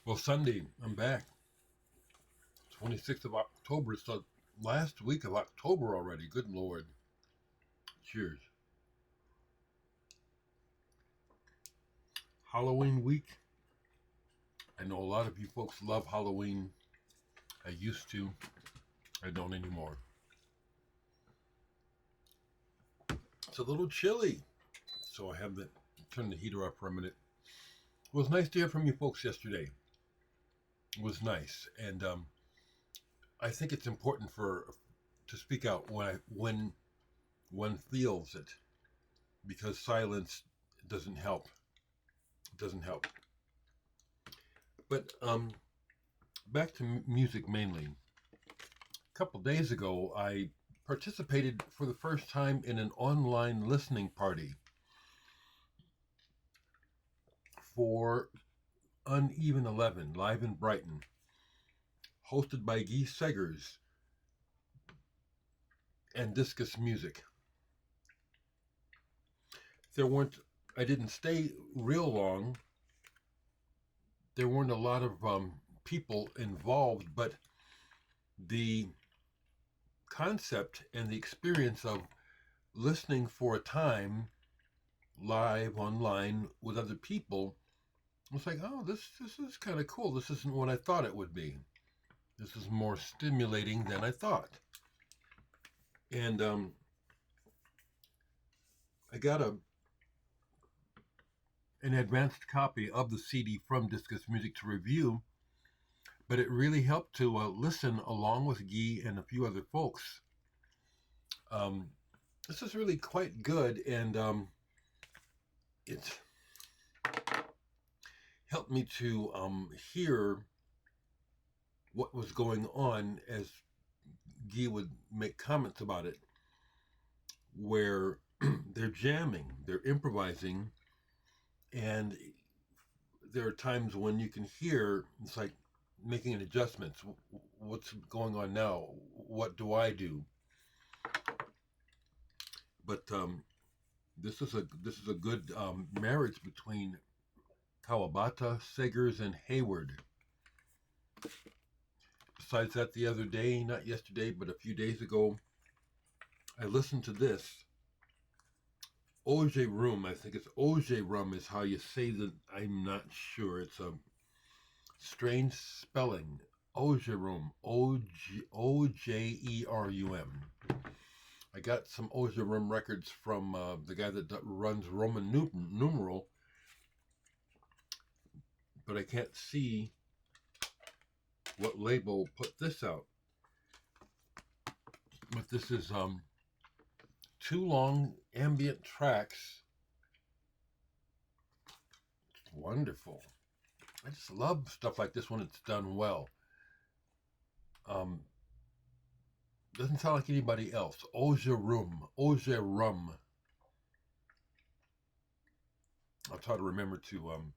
Well, Sunday, I'm back. 26th of October. It's the last week of October already. Good Lord. Cheers. Halloween week. I know a lot of you folks love Halloween. I used to. I don't anymore. It's a little chilly. So I have to turn the heater off for a minute. It was nice to hear from you folks yesterday. It was nice. And I think it's important to speak out when one feels it, because silence doesn't help. It doesn't help. But back to music mainly. A couple days ago, I participated for the first time in an online listening party for Uneven 11 live in Brighton, hosted by Guy Seggers and Discus Music. I didn't stay real long. There weren't a lot of people involved, but the concept and the experience of listening for a time live online with other people was like, oh, this is kind of cool. This isn't what I thought it would be. This is more stimulating than I thought. And I got an advanced copy of the CD from Discus Music to review, but it really helped to listen along with Guy and a few other folks. This is really quite good, and it helped me to hear what was going on as Guy would make comments about it, where they're jamming, they're improvising, and there are times when you can hear it's like making adjustments. What's going on now? What do I do? But this is a good marriage between Kawabata, Seggers, and Hayward. Besides that, the other day, not yesterday, but a few days ago, I listened to this. Oje Rum, I think it's Oje Rum is how you say that. I'm not sure. It's a strange spelling. Ojerum. Ojerum. I got some Ojerum records from the guy that runs Roman numeral, but I can't see what label put this out. But this is 2 long ambient tracks. It's wonderful. I just love stuff like this when it's done well. Doesn't sound like anybody else. Ojerum. I'll try to remember to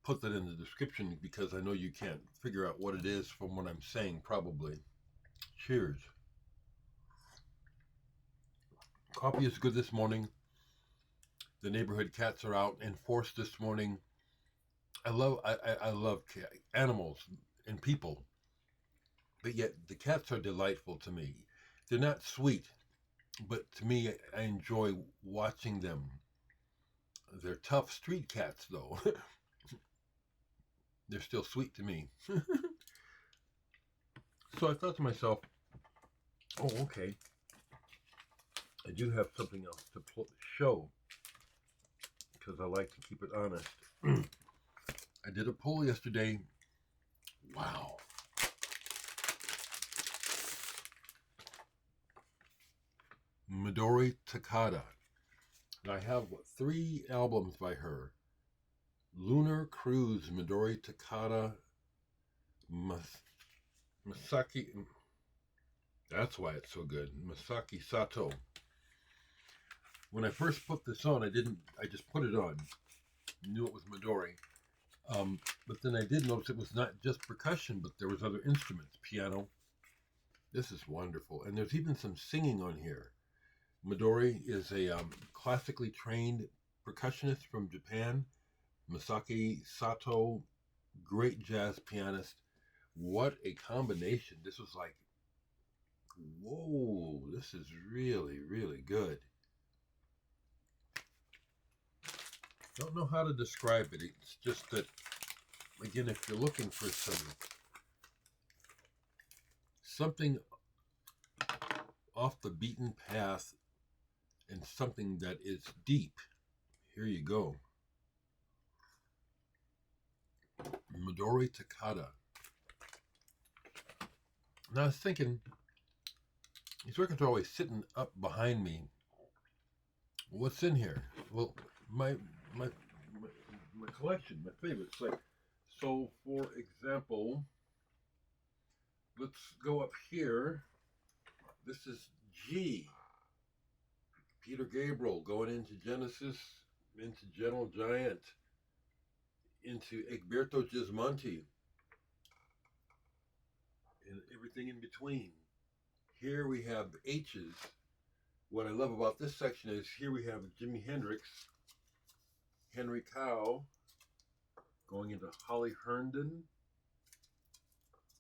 put that in the description, because I know you can't figure out what it is from what I'm saying, probably. Cheers. Coffee is good this morning. The neighborhood cats are out in force this morning. I love animals and people, but yet the cats are delightful to me. They're not sweet, but to me, I enjoy watching them. They're tough street cats, though. They're still sweet to me. So I thought to myself, oh, okay, I do have something else to show, because I like to keep it honest. I did a poll yesterday. Wow. Midori Takada. And I have 3 albums by her. Lunar Cruise, Midori Takada, Masaki. That's why it's so good. Masaki Sato. When I first put this on, I just put it on. Knew it was Midori. But then I did notice it was not just percussion, but there was other instruments, piano. This is wonderful. And there's even some singing on here. Midori is a classically trained percussionist from Japan. Masaki Sato great jazz pianist. What a combination. This was like, whoa, this is really, really good. Don't know how to describe it. It's just that, again, if you're looking for something off the beaten path and something that is deep, here you go. Midori Takada. Now I was thinking, these records are always sitting up behind me. What's in here? Well, my my my collection, my favorites. Like, so for example, let's go up here. This is G. Peter Gabriel going into Genesis, into Gentle Giant, into Egberto Gismonti, and everything in between. Here we have H's. What I love about this section is here we have Jimi Hendrix, Henry Cow, going into Holly Herndon,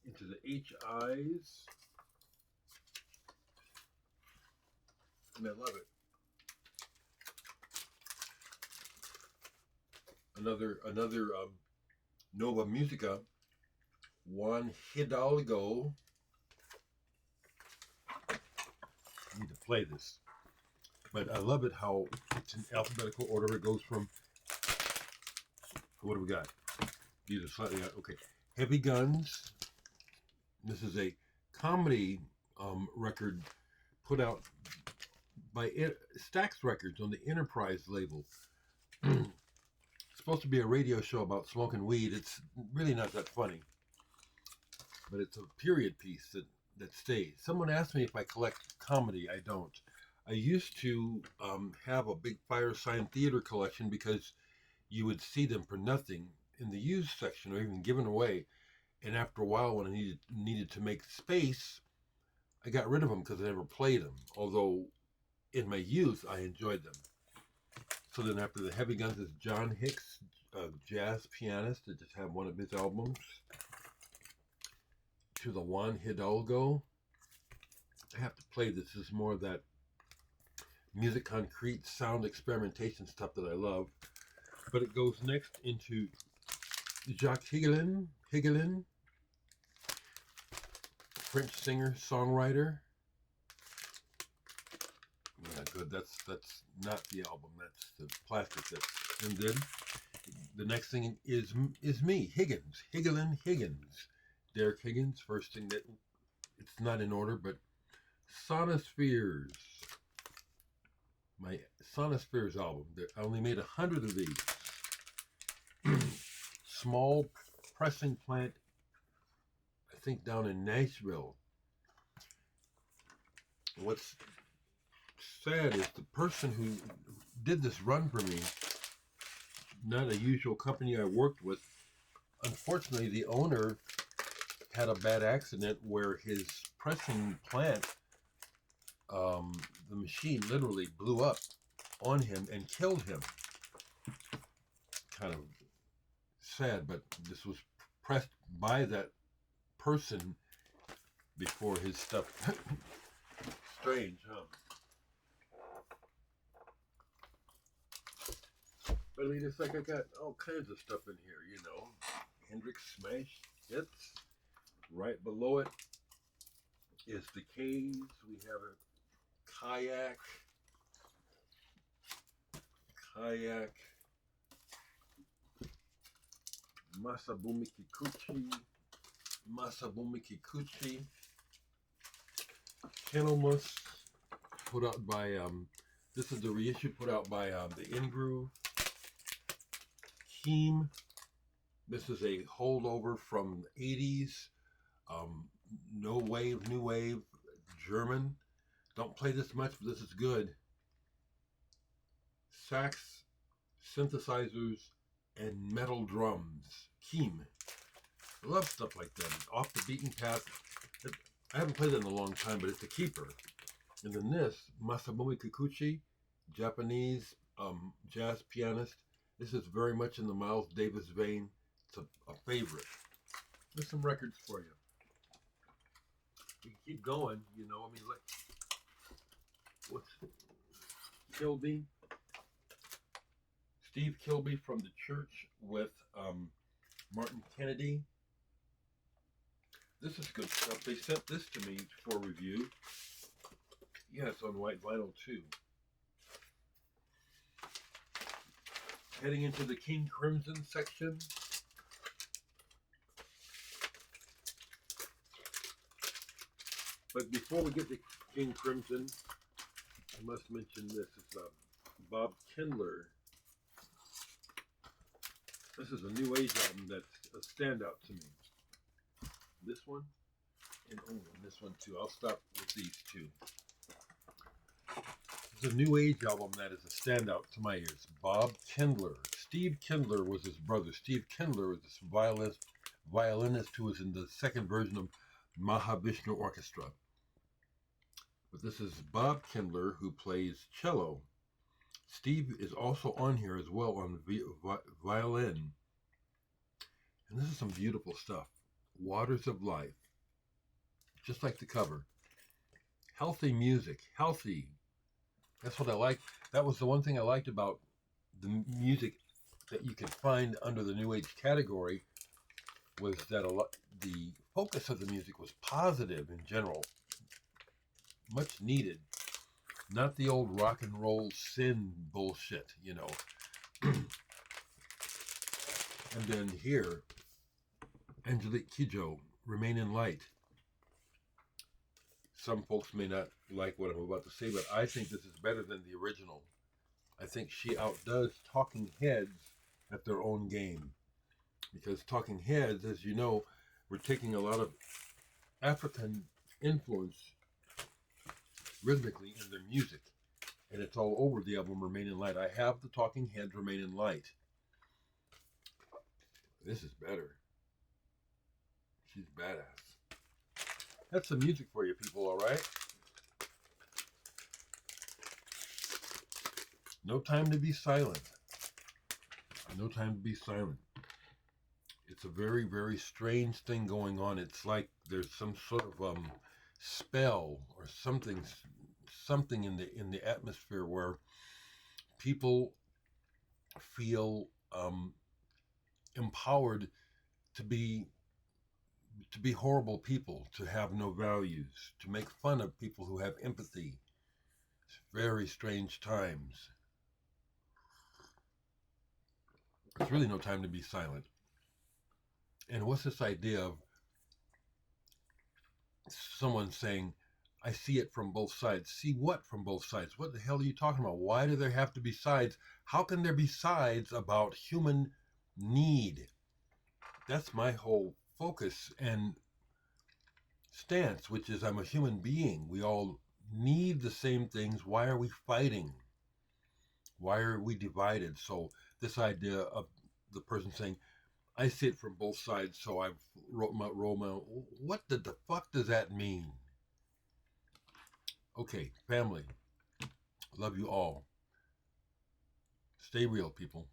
into the HIs, and I love it. Another Nova Musica, Juan Hidalgo. I need to play this, but I love it how it's in alphabetical order. It goes from, what do we got? These are slightly out. Okay, Heavy Guns. This is a comedy record put out by Stax Records on the Enterprise label. It's supposed to be a radio show about smoking weed. It's really not that funny, but it's a period piece that stays. Someone asked me if I collect comedy. I don't. I used to have a big Firesign Theater collection because you would see them for nothing in the used section or even given away. And after a while, when I needed to make space, I got rid of them because I never played them. Although in my youth, I enjoyed them. So then after the Heavy Guns is John Hicks, a jazz pianist. I just have one of his albums. To the Juan Hidalgo. I have to play this. This is more of that music concrete sound experimentation stuff that I love. But it goes next into Jacques Higgins, French singer, songwriter. Yeah, good. That's not the album. That's the plastic that's ended. The next thing is me, Higgins, Higgins. Dereck Higgins, first thing that, it's not in order, but Sonospheres. My Sonospheres album. I only made 100 of these. Small pressing plant, I think down in Nashville. What's sad is the person who did this run for me, not a usual company I worked with. Unfortunately, the owner had a bad accident where his pressing plant, the machine literally blew up on him and killed him. Kind of sad, but this was pressed by that person before his stuff. Strange, huh? But I mean, it's like I got all kinds of stuff in here, you know. Hendrix smash hits. Right below it is the K's. We have a kayak, Masabumi Kikuchi, Candlemas, put out by, this is the reissue put out by the Ingroove. Keem, this is a holdover from the 80s. No wave, new wave, German. Don't play this much, but this is good. Sax, synthesizers, and metal drums. Keem. I love stuff like that. Off the beaten path. I haven't played it in a long time, but it's a keeper. And then this, Masabumi Kikuchi, Japanese jazz pianist. This is very much in the Miles Davis vein. It's a favorite. There's some records for you. We can keep going, you know. I mean, like, what's Kilby? Steve Kilby from the Church with Martin Kennedy. This is good stuff. They sent this to me for review. Yeah, it's on white vinyl too. Heading into the King Crimson section. But before we get to King Crimson, I must mention this. It's Bob Kindler. This is a New Age album that's a standout to me. This one, and this one too. I'll stop with these two. It's a New Age album that is a standout to my ears. Bob Kindler. Steve Kindler was his brother. Steve Kindler was this violinist who was in the second version of Mahavishnu Orchestra. But this is Bob Kindler who plays cello. Steve is also on here as well on violin. And this is some beautiful stuff. Waters of Life. Just like the cover. Healthy music. Healthy. That's what I like. That was the one thing I liked about the music that you could find under the New Age category, was that the focus of the music was positive in general. Much needed. Not the old rock and roll sin bullshit, you know. And then here, Angelique Kidjo, Remain in Light. Some folks may not like what I'm about to say, but I think this is better than the original. I think she outdoes Talking Heads at their own game. Because Talking Heads, as you know, were taking a lot of African influence rhythmically in their music. And it's all over the album Remain in Light. I have the Talking Heads Remain in Light. This is better. She's badass. That's some music for you people, all right? No Time to Be Silent. No Time to Be Silent. It's a very, very strange thing going on. It's like there's some sort of spell or something in the atmosphere where people feel empowered to be horrible people, to have no values, to make fun of people who have empathy. It's very strange times. It's really no time to be silent. And what's this idea of someone saying, I see it from both sides? See what from both sides? What the hell are you talking about? Why do there have to be sides? How can there be sides about human need? That's my whole focus and stance, which is I'm a human being. We all need the same things. Why are we fighting? Why are we divided? So this idea of the person saying, I see it from both sides, so I've wrote my what the fuck does that mean? Okay, family. Love you all. Stay real, people.